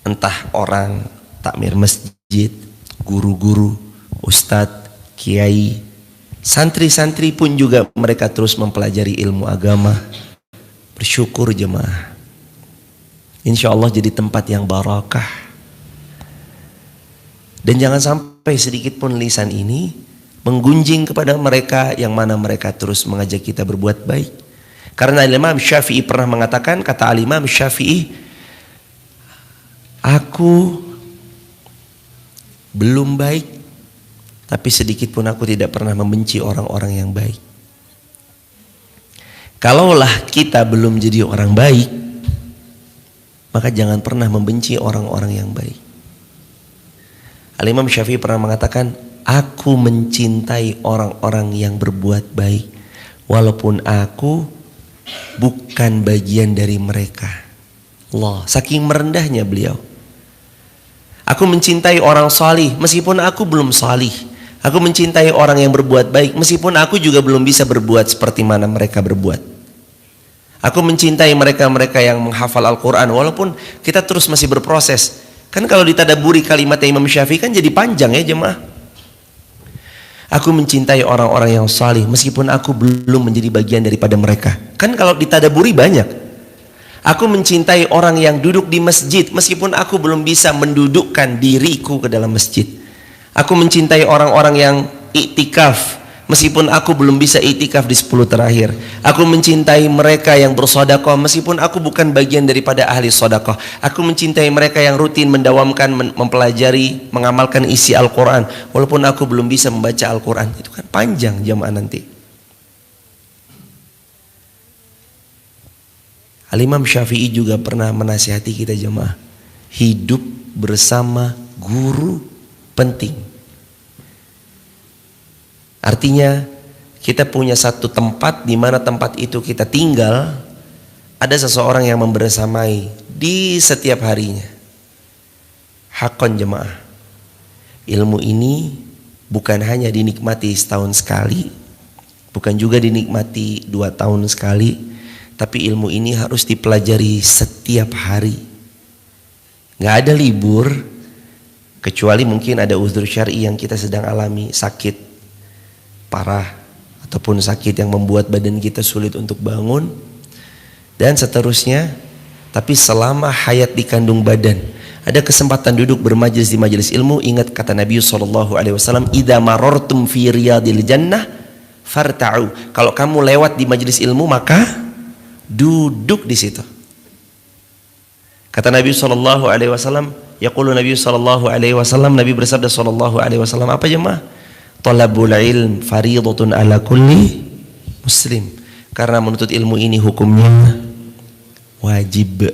S1: entah orang takmir masjid, guru-guru, ustadz, kiai, santri-santri pun juga mereka terus mempelajari ilmu agama. Bersyukur jemaah, insya Allah jadi tempat yang barakah. Dan jangan sampai sedikit pun lisan ini menggunjing kepada mereka yang mana mereka terus mengajak kita berbuat baik. Karena Imam Syafi'i pernah mengatakan, kata Imam Syafi'i, aku belum baik, tapi sedikit pun aku tidak pernah membenci orang-orang yang baik. Kalaulah kita belum jadi orang baik, maka jangan pernah membenci orang-orang yang baik. Al-Imam Syafi'i pernah mengatakan, aku mencintai orang-orang yang berbuat baik walaupun aku bukan bagian dari mereka. Allah, saking merendahnya beliau. Aku mencintai orang salih meskipun aku belum salih. Aku mencintai orang yang berbuat baik meskipun aku juga belum bisa berbuat seperti mana mereka berbuat. Aku mencintai mereka-mereka yang menghafal Al-Quran walaupun kita terus masih berproses. Kan kalau ditadaburi kalimatnya Imam Syafi'i kan jadi panjang ya jemaah. Aku mencintai orang-orang yang salih meskipun aku belum menjadi bagian daripada mereka. Kan kalau ditadaburi banyak. Aku mencintai orang yang duduk di masjid meskipun aku belum bisa mendudukkan diriku ke dalam masjid. Aku mencintai orang-orang yang iktikaf meskipun aku belum bisa iktikaf di 10 terakhir. Aku mencintai mereka yang bersedekah meskipun aku bukan bagian daripada ahli sedekah. Aku mencintai mereka yang rutin mendawamkan, mempelajari, mengamalkan isi Al-Quran walaupun aku belum bisa membaca Al-Quran. Itu kan panjang jamaah nanti. Al-Imam Syafi'i juga pernah menasihati kita jemaah, hidup bersama guru penting. Artinya kita punya satu tempat di mana tempat itu kita tinggal, ada seseorang yang membersamai di setiap harinya. Hakon jemaah, ilmu ini bukan hanya dinikmati setahun sekali, bukan juga dinikmati 2 tahun sekali, tapi ilmu ini harus dipelajari setiap hari. Nggak ada libur, kecuali mungkin ada uzur syar'i yang kita sedang alami, sakit parah ataupun sakit yang membuat badan kita sulit untuk bangun dan seterusnya. Tapi selama hayat di kandung badan, ada kesempatan duduk bermajelis di majelis ilmu, ingat kata Nabi SAW, idza marartum fi riyadil jannah farta'u. Kalau kamu lewat di majelis ilmu maka duduk di situ. Kata Nabi SAW, yaqulu Nabi SAW, Nabi bersabda SAW, apa jemaah? Talabul ilm fariidatun ala kulli muslim. Karena menuntut ilmu ini hukumnya wajib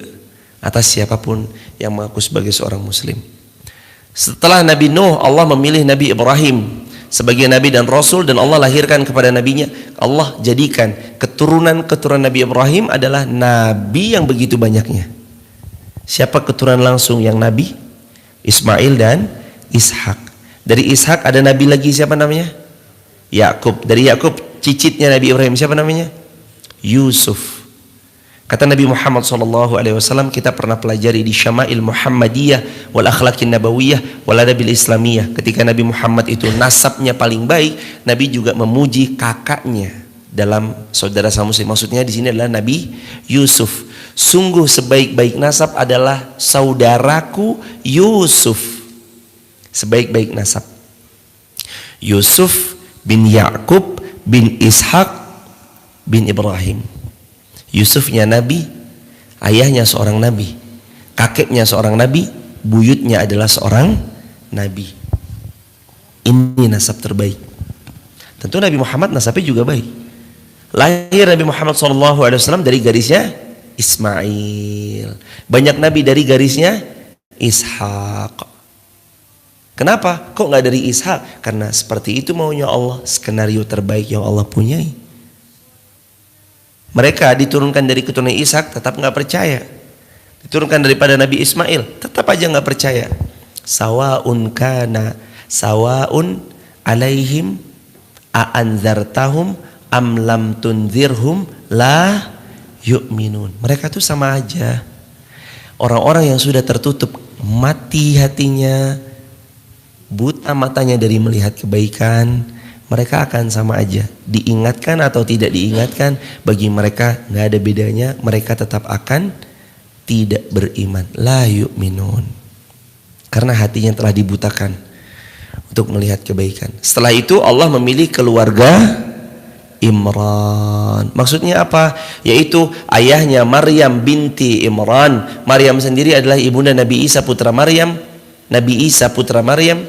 S1: atas siapapun yang mengaku sebagai seorang muslim. Setelah Nabi Nuh, Allah memilih Nabi Ibrahim sebagai nabi dan rasul, dan Allah lahirkan kepada nabinya, Allah jadikan keturunan Nabi Ibrahim adalah nabi yang begitu banyaknya. Siapa keturunan langsung yang nabi? Ismail dan Ishak. Dari Ishak ada nabi lagi, siapa namanya? Yakub. Dari Yakub cicitnya Nabi Ibrahim, siapa namanya? Yusuf. Kata Nabi Muhammad SAW, kita pernah pelajari di Syama'il Muhammadiyah wal Akhlaqin Nabawiyah wal Adabil Islamiyah. Ketika Nabi Muhammad itu nasabnya paling baik, Nabi juga memuji kakaknya dalam saudara sama muslim. Maksudnya di sini adalah Nabi Yusuf. Sungguh sebaik-baik nasab adalah saudaraku Yusuf. Sebaik-baik nasab. Yusuf bin Yakub bin Ishak bin Ibrahim. Yusufnya nabi, ayahnya seorang nabi, kakeknya seorang nabi, buyutnya adalah seorang nabi. Ini nasab terbaik. Tentu Nabi Muhammad nasabnya juga baik. Lahir Nabi Muhammad SAW dari garisnya Ismail. Banyak nabi dari garisnya Ishak. Kenapa? Kok nggak dari Ishak? Karena seperti itu maunya Allah, skenario terbaik yang Allah punyai. Mereka diturunkan dari keturunan Ishak, tetap nggak percaya. Diturunkan daripada Nabi Ismail, tetap aja nggak percaya. Sawaun alaihim a'anzartahum am lam tunzirhum la yu'minun. Mereka tuh sama aja. Orang-orang yang sudah tertutup mati hatinya, buta matanya dari melihat kebaikan, mereka akan sama aja. Diingatkan atau tidak diingatkan, bagi mereka nggak ada bedanya. Mereka tetap akan tidak beriman. La yu'minun. Karena hatinya telah dibutakan untuk melihat kebaikan. Setelah itu Allah memilih keluarga Imran. Maksudnya apa? Yaitu ayahnya Maryam binti Imran. Maryam sendiri adalah ibunda Nabi Isa putra Maryam. Nabi Isa putra Maryam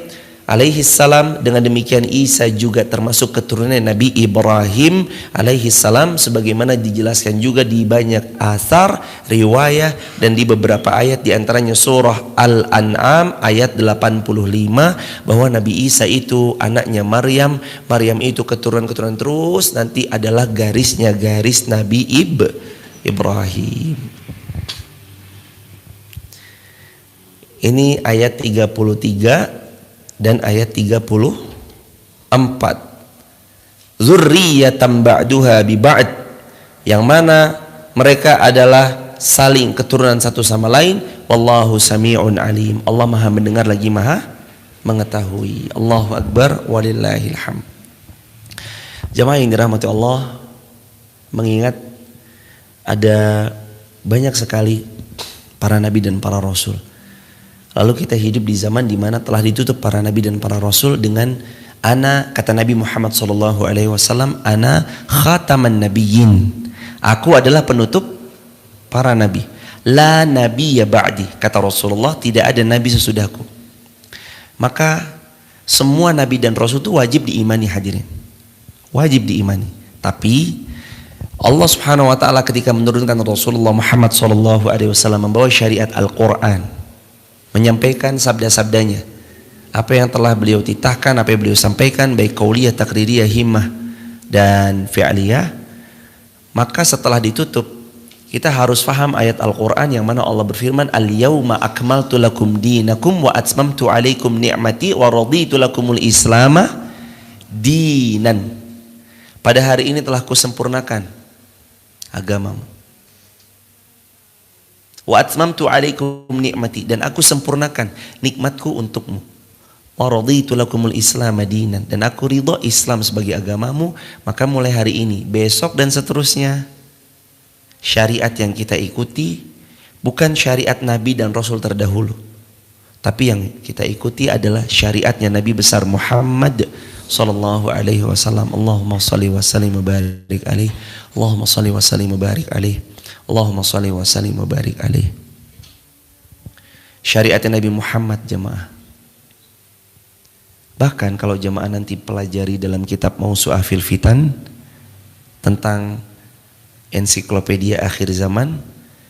S1: alaihi salam. Dengan demikian Isa juga termasuk keturunan Nabi Ibrahim alaihi salam, sebagaimana dijelaskan juga di banyak athar, riwayah, dan di beberapa ayat, di antaranya surah Al-An'am ayat 85, bahwa Nabi Isa itu anaknya Maryam. Maryam itu keturunan-keturunan terus nanti adalah garisnya garis Nabi Ibrahim. Ini ayat 33 dan ayat 34. Zurriyatan ba'duha bi ba'd, yang mana mereka adalah saling keturunan satu sama lain. Wallahu sami'un alim, Allah Maha mendengar lagi Maha mengetahui. Allahu akbar walillahil hamd. Jamaah yang dirahmati Allah, mengingat ada banyak sekali para nabi dan para rasul. Lalu kita hidup di zaman di mana telah ditutup para nabi dan para rasul dengan kata Nabi Muhammad SAW, ana khataman nabiyyin. Aku adalah penutup para nabi. La nabiyya ba'di, kata Rasulullah, tidak ada nabi sesudahku. Maka semua nabi dan rasul itu wajib diimani, hadirin. Wajib diimani. Tapi Allah Subhanahu wa taala ketika menurunkan Rasulullah Muhammad SAW membawa syariat Al-Qur'an, menyampaikan sabda-sabdanya, apa yang telah beliau titahkan, apa yang beliau sampaikan, baik qauliyah, taqririyah, himmah, dan fi'liyah. Maka setelah ditutup, kita harus faham ayat Al-Quran yang mana Allah berfirman, al-yawma akmaltu lakum dinakum wa atmamtu alaikum ni'mati wa raditu lakumul islama dinan. Pada hari ini telah kusempurnakan agamamu. Wa atmamtu alaikum ni'mati, dan aku sempurnakan nikmatku untukmu. Wa raditu lakumul islam dinan, dan aku ridha Islam sebagai agamamu. Maka mulai hari ini, besok dan seterusnya, syariat yang kita ikuti bukan syariat Nabi dan Rasul terdahulu, tapi yang kita ikuti adalah syariatnya Nabi besar Muhammad sallallahu alaihi wasallam. Allahumma shalli wa sallim wa barik alaihi. Allahumma shalli wa sallim wa barik alaihi. Allahumma shalli wa sallim wa barik alaihi. Syariat Nabi Muhammad, jemaah. Bahkan kalau jemaah nanti pelajari dalam kitab Mausu'ah fil Fitan tentang ensiklopedia akhir zaman,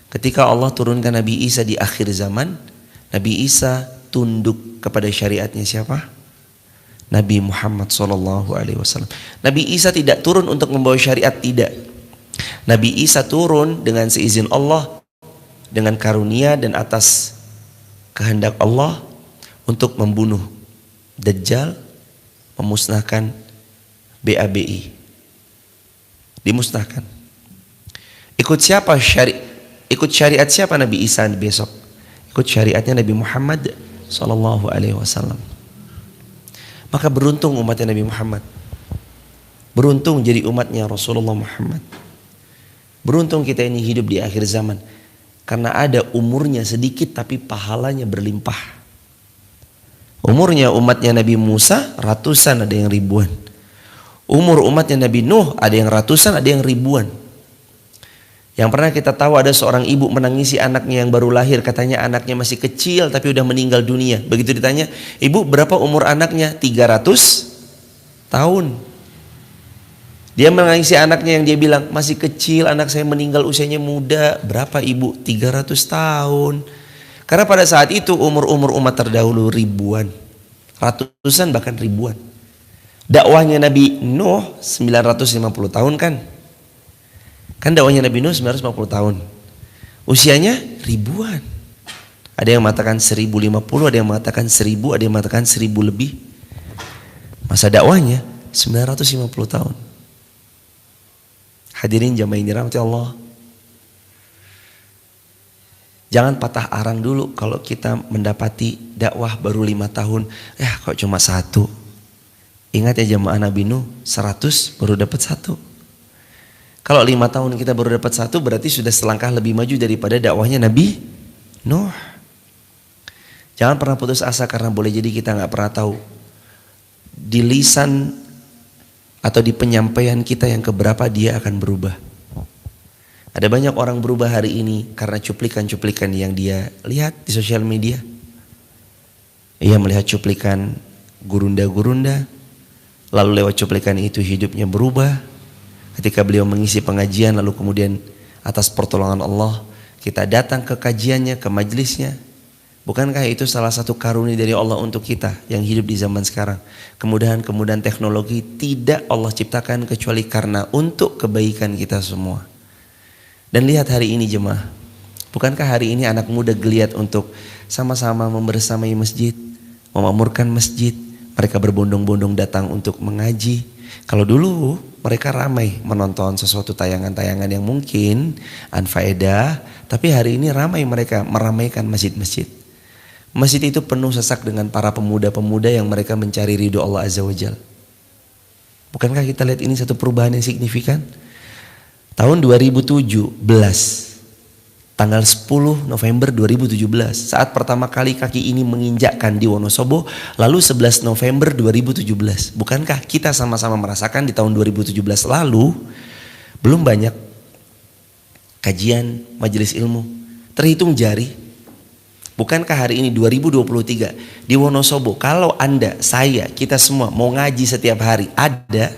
S1: ketika Allah turunkan Nabi Isa di akhir zaman, Nabi Isa tunduk kepada syariatnya siapa? Nabi Muhammad SAW. Nabi Isa tidak turun untuk membawa syariat, tidak. Nabi Isa turun dengan seizin Allah, dengan karunia dan atas kehendak Allah untuk membunuh Dajjal, memusnahkan BABI. Dimusnahkan. Ikut siapa ikut syariat siapa Nabi Isa besok? Ikut syariatnya Nabi Muhammad SAW. Maka beruntung umatnya Nabi Muhammad. Beruntung jadi umatnya Rasulullah Muhammad. Beruntung kita ini hidup di akhir zaman, karena ada umurnya sedikit tapi pahalanya berlimpah. Umurnya umatnya Nabi Musa ratusan, ada yang ribuan. Umur umatnya Nabi Nuh ada yang ratusan, ada yang ribuan. Yang pernah kita tahu ada seorang ibu menangisi anaknya yang baru lahir, katanya anaknya masih kecil tapi udah meninggal dunia. Begitu ditanya, ibu berapa umur anaknya? 300 tahun. Dia menangisi anaknya yang dia bilang masih kecil, anak saya meninggal usianya muda. Berapa ibu? 300 tahun. Karena pada saat itu umur-umur umat terdahulu ribuan, ratusan bahkan ribuan. Dakwahnya Nabi Nuh 950 tahun kan? Kan dakwahnya Nabi Nuh 950 tahun. Usianya ribuan. Ada yang mengatakan 1050, ada yang mengatakan 1000, ada yang mengatakan 1000 lebih. Masa dakwahnya 950 tahun. Hadirin jamaah yang dirahmati Allah, jangan patah arang dulu kalau kita mendapati dakwah baru 5 tahun. Kok cuma 1. Ingat ya jamaah Nabi Nuh, 100 baru dapat 1. Kalau 5 tahun kita baru dapat 1, berarti sudah selangkah lebih maju daripada dakwahnya Nabi Nuh. Jangan pernah putus asa, karena boleh jadi kita gak pernah tahu di lisan atau di penyampaian kita yang keberapa dia akan berubah. Ada banyak orang berubah hari ini karena cuplikan-cuplikan yang dia lihat di sosial media. Ia melihat cuplikan gurunda-gurunda, lalu lewat cuplikan itu hidupnya berubah. Ketika beliau mengisi pengajian, lalu kemudian atas pertolongan Allah kita datang ke kajiannya, ke majelisnya. Bukankah itu salah satu karunia dari Allah untuk kita yang hidup di zaman sekarang? Kemudahan-kemudahan teknologi tidak Allah ciptakan kecuali karena untuk kebaikan kita semua. Dan lihat hari ini jemaah, bukankah hari ini anak muda geliat untuk sama-sama membersamai masjid, memakmurkan masjid. Mereka berbondong-bondong datang untuk mengaji. Kalau dulu mereka ramai menonton sesuatu tayangan-tayangan yang mungkin anfaedah, tapi hari ini ramai mereka meramaikan masjid-masjid. Masjid itu penuh sesak dengan para pemuda-pemuda yang mereka mencari ridho Allah Azza wa Jalla. Bukankah kita lihat ini satu perubahan yang signifikan? Tahun 2017, tanggal 10 November 2017, saat pertama kali kaki ini menginjakkan di Wonosobo, lalu 11 November 2017. Bukankah kita sama-sama merasakan di tahun 2017 lalu belum banyak kajian majelis ilmu, terhitung jari. Bukankah hari ini 2023 di Wonosobo, kalau Anda, saya, kita semua mau ngaji setiap hari, ada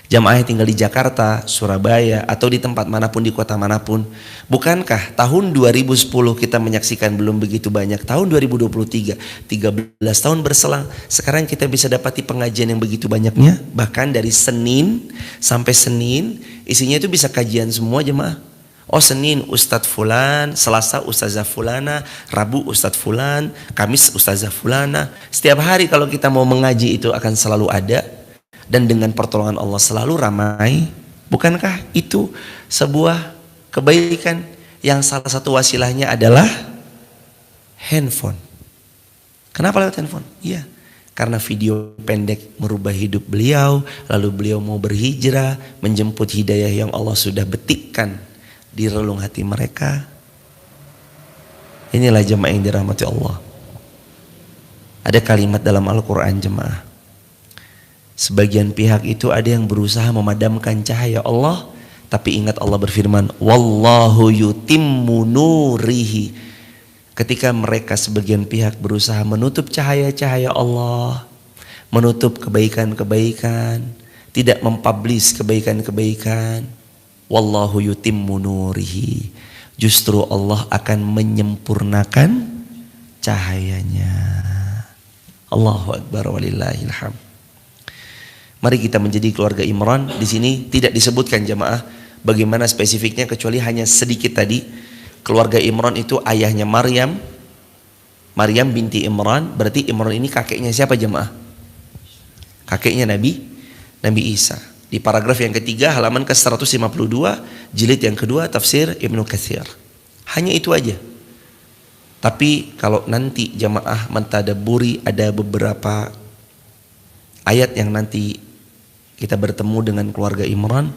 S1: jamaah yang tinggal di Jakarta, Surabaya, atau di tempat manapun, di kota manapun. Bukankah tahun 2010 kita menyaksikan belum begitu banyak, tahun 2023, 13 tahun berselang, sekarang kita bisa dapati pengajian yang begitu banyaknya. Bahkan dari Senin sampai Senin, isinya itu bisa kajian semua jemaah. Oh, Senin Ustadz Fulan, Selasa Ustazah Fulana, Rabu Ustadz Fulan, Kamis Ustazah Fulana. Setiap hari kalau kita mau mengaji itu akan selalu ada. Dan dengan pertolongan Allah selalu ramai. Bukankah itu sebuah kebaikan yang salah satu wasilahnya adalah handphone? Kenapa lewat handphone? Iya, karena video pendek merubah hidup beliau. Lalu beliau mau berhijrah, menjemput hidayah yang Allah sudah betikkan di relung hati mereka. Inilah jemaah yang dirahmati Allah. Ada kalimat dalam Al-Quran jemaah, sebagian pihak itu ada yang berusaha memadamkan cahaya Allah, tapi ingat Allah berfirman, wallahu yutimmu nurihi. Ketika mereka sebagian pihak berusaha menutup cahaya-cahaya Allah, menutup kebaikan-kebaikan, tidak mempublish kebaikan-kebaikan, wallahu yutimmu nurihi, justru Allah akan menyempurnakan cahayanya. Allahu Akbar walillahil hamd. Mari kita menjadi keluarga Imran. Di sini tidak disebutkan jamaah bagaimana spesifiknya, kecuali hanya sedikit tadi. Keluarga Imran itu ayahnya Maryam, Maryam binti Imran. Berarti Imran ini kakeknya siapa jamaah? Kakeknya Nabi Isa. Di paragraf yang ketiga halaman ke-152 jilid yang kedua tafsir Ibnu Katsir. Hanya itu aja. Tapi kalau nanti jamaah mentadabburi, ada beberapa ayat yang nanti kita bertemu dengan keluarga Imran.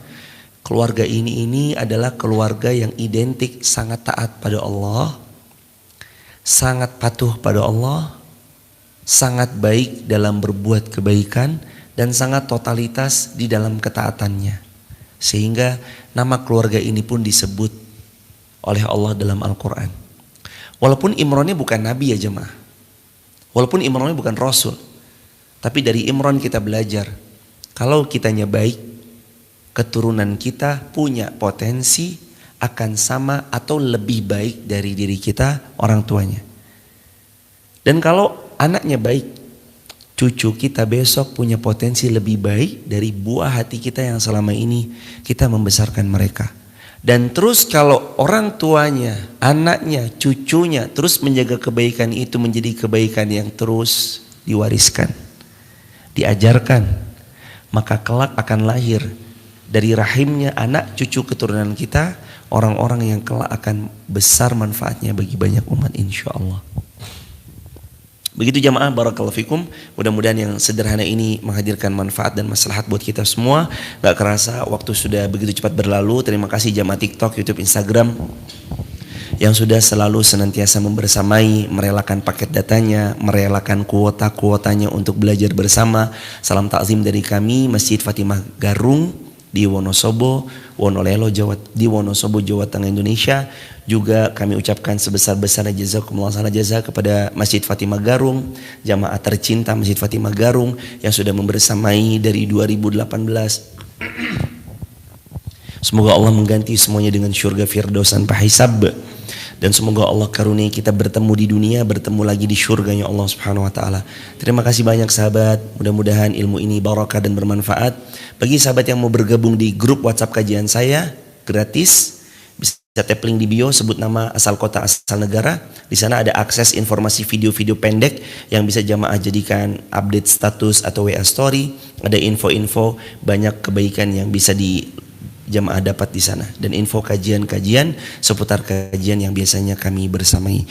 S1: Keluarga ini adalah keluarga yang identik sangat taat pada Allah, sangat patuh pada Allah, sangat baik dalam berbuat kebaikan, dan sangat totalitas di dalam ketaatannya. Sehingga nama keluarga ini pun disebut oleh Allah dalam Al-Quran. Walaupun Imrannya bukan Nabi ya jemaah, walaupun Imrannya bukan Rasul, tapi dari Imran kita belajar, kalau kitanya baik, keturunan kita punya potensi akan sama atau lebih baik dari diri kita, orang tuanya. Dan kalau anaknya baik, cucu kita besok punya potensi lebih baik dari buah hati kita yang selama ini kita membesarkan mereka. Dan terus kalau orang tuanya, anaknya, cucunya terus menjaga kebaikan itu menjadi kebaikan yang terus diwariskan, diajarkan, maka kelak akan lahir dari rahimnya anak cucu keturunan kita orang-orang yang kelak akan besar manfaatnya bagi banyak umat insyaallah. Begitu jamaah, barakallahu fikum. Mudah-mudahan yang sederhana ini menghadirkan manfaat dan maslahat buat kita semua. Gak kerasa waktu sudah begitu cepat berlalu. Terima kasih jamaah TikTok, YouTube, Instagram yang sudah selalu senantiasa membersamai, merelakan paket datanya, merelakan kuota-kuotanya untuk belajar bersama. Salam takzim dari kami Masjid Fatimah Garung di Wonosobo. Wonolelo di Wonosobo Jawa Tengah Indonesia. Juga kami ucapkan sebesar-besarnya jazakumullah khairan jazaa kepada Masjid Fatimah Garung, jamaah tercinta Masjid Fatimah Garung yang sudah membersamai dari 2018. Semoga Allah mengganti semuanya dengan syurga firdaus tanpa hisab. Dan semoga Allah karuniai kita bertemu di dunia, bertemu lagi di syurganya Allah Subhanahu wa taala. Terima kasih banyak sahabat. Mudah-mudahan ilmu ini barakah dan bermanfaat. Bagi sahabat yang mau bergabung di grup WhatsApp kajian saya gratis, bisa tap link di bio, sebut nama, asal kota, asal negara. Di sana ada akses informasi video-video pendek yang bisa jamaah jadikan update status atau WA story. Ada info-info banyak kebaikan yang bisa jamaah dapat di sana, dan info kajian-kajian seputar kajian yang biasanya kami bersamai.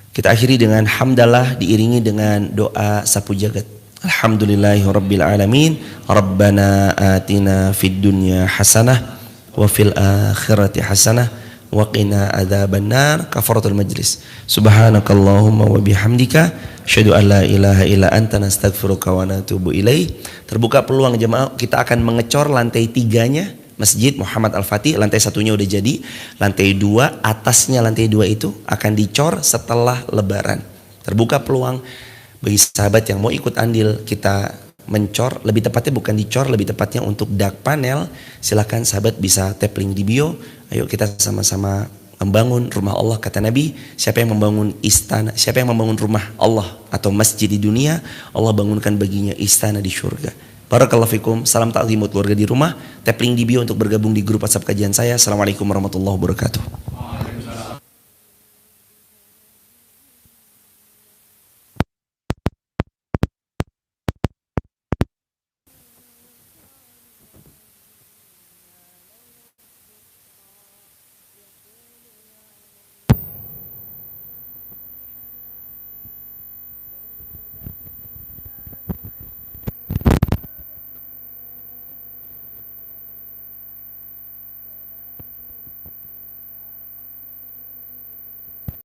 S1: Kita akhiri dengan hamdalah diiringi dengan doa sapu jagat. Alhamdulillahirabbil alamin. Rabbana atina fid dunya hasanah wa fil akhirati hasanah wa qina adzabannar. Kafaratul majlis. Subhanakallahumma wa bihamdika asyhadu an la ilaha illa anta nastaghfiruka wa natubu ilaih. Terbuka peluang jemaah, kita akan mengecor lantai 3-nya Masjid Muhammad Al-Fatih. Lantai 1-nya udah jadi, lantai 2 atasnya, lantai 2 itu akan dicor setelah lebaran. Terbuka peluang bagi sahabat yang mau ikut andil kita mencor, lebih tepatnya bukan dicor, lebih tepatnya untuk dak panel. Silakan sahabat bisa tap link di bio. Ayo kita sama-sama membangun rumah Allah. Kata Nabi, siapa yang membangun istana, siapa yang membangun rumah Allah atau masjid di dunia, Allah bangunkan baginya istana di surga. Barakallahu fikum. Salam takzimu keluarga di rumah. Tap link di bio untuk bergabung di grup WhatsApp kajian saya. Assalamualaikum warahmatullahi wabarakatuh.